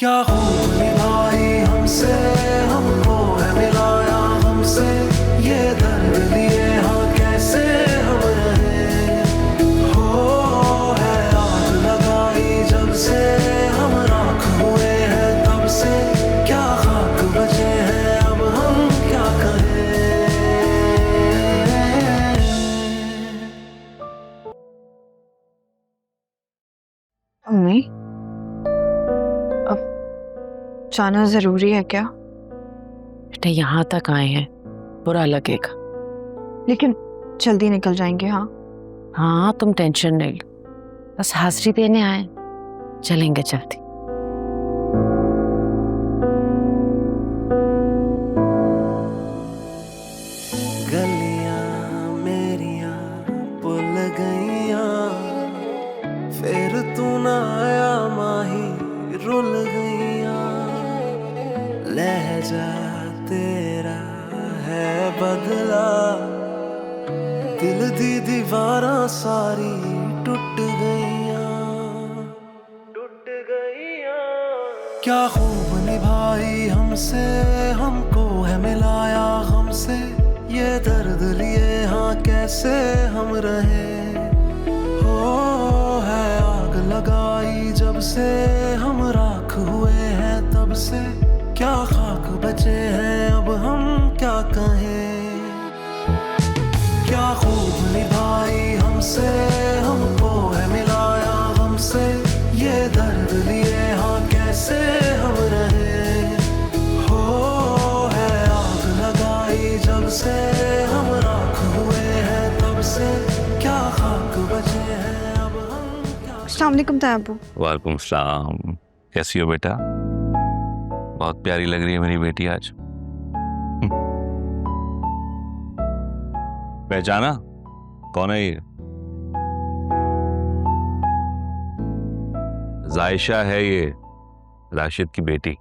क्या खूब निभाई हमसे, हमको है मिलाया हमसे ये दर्द लिए, हाँ कैसे हम रहे। हो है आग लगाई जब से हम राख हुए हैं तब से, क्या खाक बचे हैं अब हम क्या कहें। मम्मी, अब जाना जरूरी है क्या? बेटा यहाँ तक आए हैं, बुरा लगेगा। लेकिन जल्दी निकल जाएंगे। हाँ हाँ तुम टेंशन नहीं लो, बस हाजिरी देने आए, चलेंगे जल्दी। गलियां मेरियां भुल गईयां, फिर तू ना आया माही रुल गईयां। लहजा तेरा है बदला, दिल दी दीवारां सारी टूट गईयां, टूट गईयां। क्या खूब निभाई हमसे, हमको है मिलाया हमसे ये दर्द लिए, हाँ कैसे हम रहे। हो है आग लगाई जब से हम राख हुए हैं तब से, क्या खाक बचे हैं अब हम क्या कहें। क्या खूब निभाई हमसे, हमको है मिलाया हमसे ये दर्द लिए, हाँ कैसे हम रहे। हो है आग लगाई जब से हम राख हुए हैं तब से, क्या खाक बचे हैं अब हम क्या। अस्सलाम वालेकुम तायब्बू। वालेकुम सलाम। कैसी हो बेटा? बहुत प्यारी लग रही है मेरी बेटी आज। पहचाना कौन है ये? जायशा है ये, राशिद की बेटी।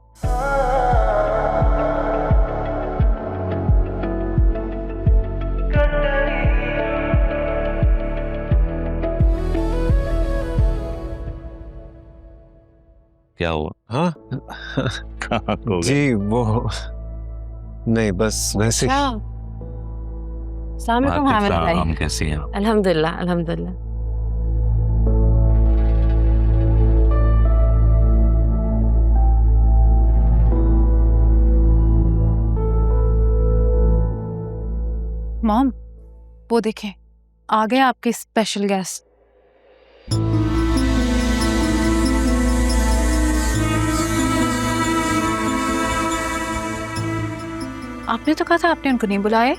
क्या हुआ? हाँ कहाँ हो गए? जी वो नहीं बस वैसे। अस्सलाम वालेकुम हामिद भाई। हम कैसी हैं? अल्हम्दुलिल्लाह अल्हम्दुलिल्लाह। मॉम, वो देखें आ गए आपके स्पेशल गेस्ट। आपने तो कहा था आपने उनको नहीं बुलाए।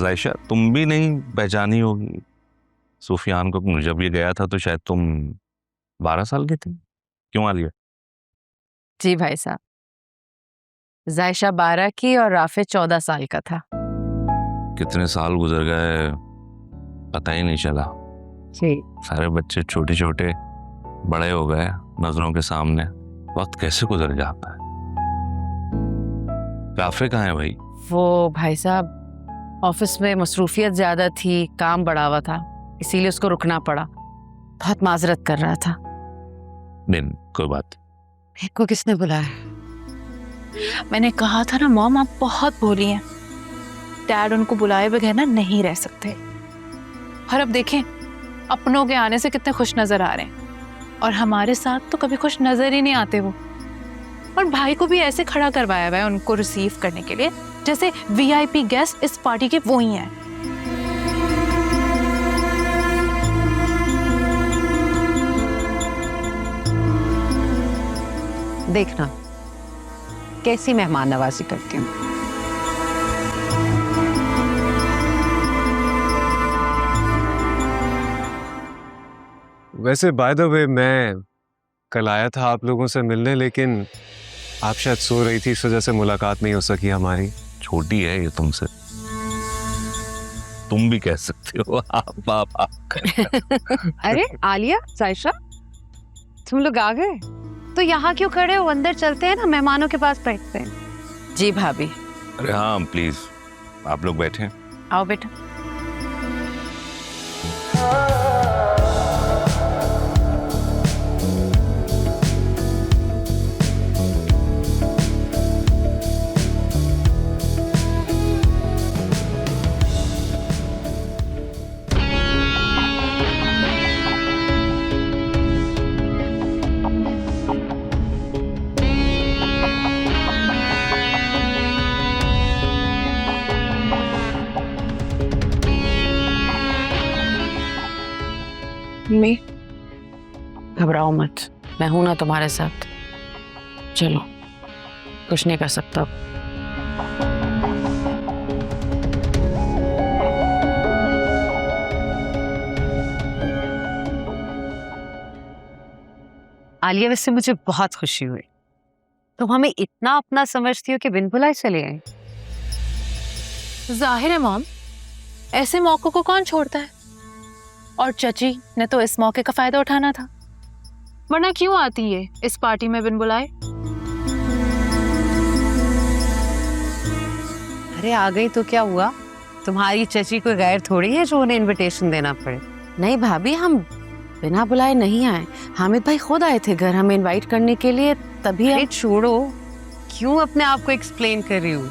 जायशा तुम भी नहीं पहचानी होगी सुफियान को। जब ये गया था तो शायद तुम 12 साल की थी। क्यों आ लिया? जी भाई साहब, जायशा 12 की और राफे 14 साल का था। कितने साल गुजर गए पता ही नहीं चला। जी सारे बच्चे छोटे छोटे बड़े हो गए नजरों के सामने। वक्त कैसे गुजर जाता है। राफे कहाँ है भाई? वो भाई साहब ऑफिस में मसरूफियत ज्यादा थी, काम बढ़ा हुआ था, इसीलिए उसको रुकना पड़ा। बहुत माजरत कर रहा था। दिन कोई बात। को किसने बुलाया? मैंने कहा था ना मॉम, आप बहुत भोली हैं। डैड उनको बुलाए बगैर ना नहीं रह सकते। और अब देखें अपनों के आने से कितने खुश नजर आ रहे हैं, और हमारे साथ तो कभी खुश नजर ही नहीं आते वो। और भाई को भी ऐसे खड़ा करवाया हुआ है उनको रिसीव करने के लिए जैसे वीआईपी गेस्ट इस पार्टी के वो ही हैं। देखना कैसी मेहमान नवाजी करती हूँ। वैसे बाय द वे मैं कल आया था आप लोगों से मिलने, लेकिन आप शायद सो रही थी, इस वजह से मुलाकात नहीं हो सकी हमारी। छोटी है ये तुमसे, तुम भी कह सकते हो आप। अरे आलिया, जायशा, तुम लोग आ गए? तो यहाँ क्यों खड़े हो? अंदर चलते हैं ना, मेहमानों के पास बैठते हैं। जी भाभी। अरे हाँ प्लीज आप लोग बैठे। आओ बेटा। घबराओ मत, मैं हूं ना तुम्हारे साथ। चलो, कुछ नहीं कर सकता। आलिया, वैसे मुझे बहुत खुशी हुई। तुम हमें इतना अपना समझती हो कि बिन बुलाए चले आए। जाहिर है मॉम, ऐसे मौकों को कौन छोड़ता है। और चची ने तो इस मौके का फायदा उठाना था, वरना क्यों आती है इस पार्टी में बिन बुलाए। अरे आ गई तो क्या हुआ, तुम्हारी चची कोई गैर थोड़ी है जो उन्हें इनविटेशन देना पड़े। नहीं भाभी, हम बिना बुलाए नहीं आए, हामिद भाई खुद आए थे घर हमें इनवाइट करने के लिए, तभी। अरे छोड़ो, क्यों अपने आप को एक्सप्लेन कर रही हूँ,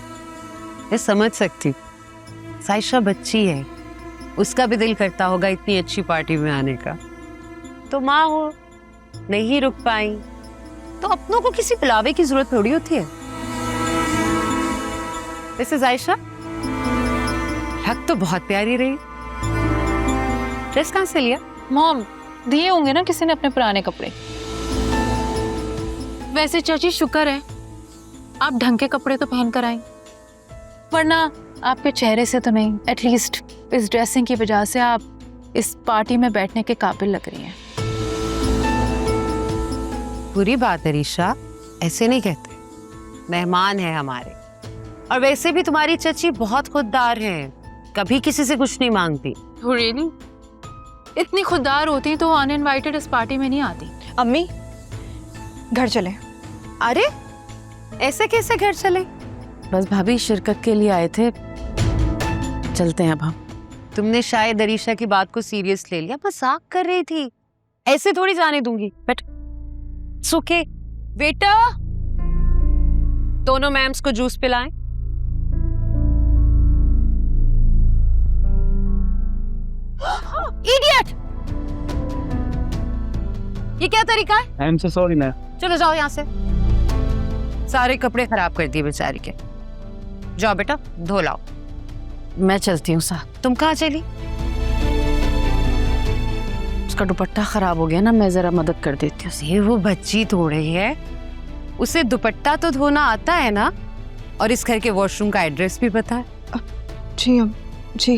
मैं समझ सकती। साइशा बच्ची है, उसका भी दिल करता होगा इतनी अच्छी पार्टी में आने का। तो माँ हो, नहीं रुक पाई तो अपनों को किसी बुलावे की जरूरत थोड़ी होती है। वैसे जायशा, लग तो बहुत प्यारी रही। ड्रेस कहाँ से लिया? मॉम, दिए होंगे ना किसी ने अपने पुराने कपड़े। वैसे चाची शुक्र है आप ढंग के कपड़े तो पहन कर आई, वरना आपके चेहरे से तो नहीं, एटलीस्ट इस ड्रेसिंग की वजह से आप इस पार्टी में बैठने के काबिल लग रही हैं। बुरी बात है रीशा, ऐसे नहीं कहते, मेहमान है हमारे। और वैसे भी तुम्हारी चची बहुत खुददार है, कभी किसी से कुछ नहीं मांगती। रियली? इतनी खुददार होती तो अनइनवाइटेड इस पार्टी में नहीं आती। अम्मी, घर चले। अरे ऐसे कैसे घर चले? बस भाभी शिरकत के लिए आए थे, चलते हैं अब हम। तुमने शायद अरीशा की बात को सीरियस ले लिया, मजाक कर रही थी, ऐसे थोड़ी जाने दूंगी। बट सुके बेटा, दोनों मैम्स को जूस पिलाएं। इडियट! ये क्या तरीका है? I am so sorry ma'am. चलो जाओ यहाँ से, सारे कपड़े खराब कर दिए बेचारी के। जाओ बेटा, धो लाओ। मैं चलती हूँ साथ। तुम कहाँ चली? उसका दुपट्टा खराब हो गया ना, मैं जरा मदद कर देती हूँ। ये वो बच्ची थोड़ी है, उसे दुपट्टा तो धोना आता है ना, और इस घर के वॉशरूम का एड्रेस भी पता है। जी जी।